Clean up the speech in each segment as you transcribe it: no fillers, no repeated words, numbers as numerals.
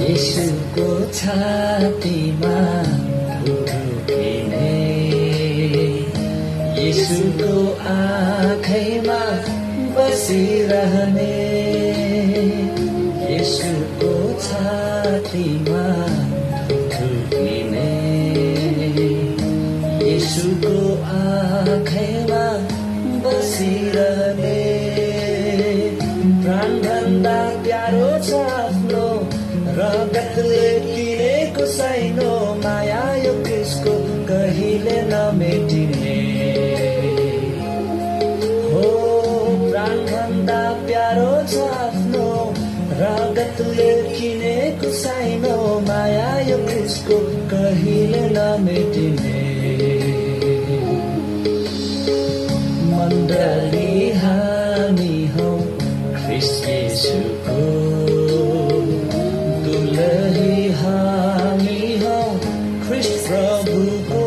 येशूको छातीमा ढुकिने येशूको आँखैमा बसिरहने येशूको छातीमा ढुकिने येशूको आँखैमा बसिरहने प्राणभन्दा प्यारो छ आफ्नो रगतले किनेको साइनो माया यो क्रिस्टको कहिले नमेटिने हो प्राणभन्दा प्यारो छ आफ्नो रगतले किनेको साइनो माया यो क्रिस्टको कहिले नमेटिने मण्डली हामी हौ ख्रिस्ट येशूको दुलही हामी हौ ख्रिस्ट प्रभुको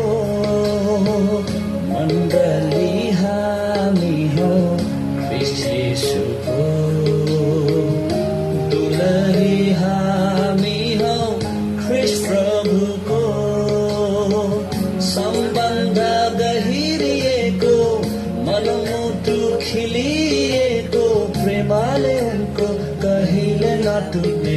मण्डली हामी हौ ख्रिस्ट येशूको दुलही हामी हौ ख्रिस्ट प्रभुको सम्बन्ध गहिरिएको मनमुटु खिलिएको प्रेमले उनको कहिले नटुट्ने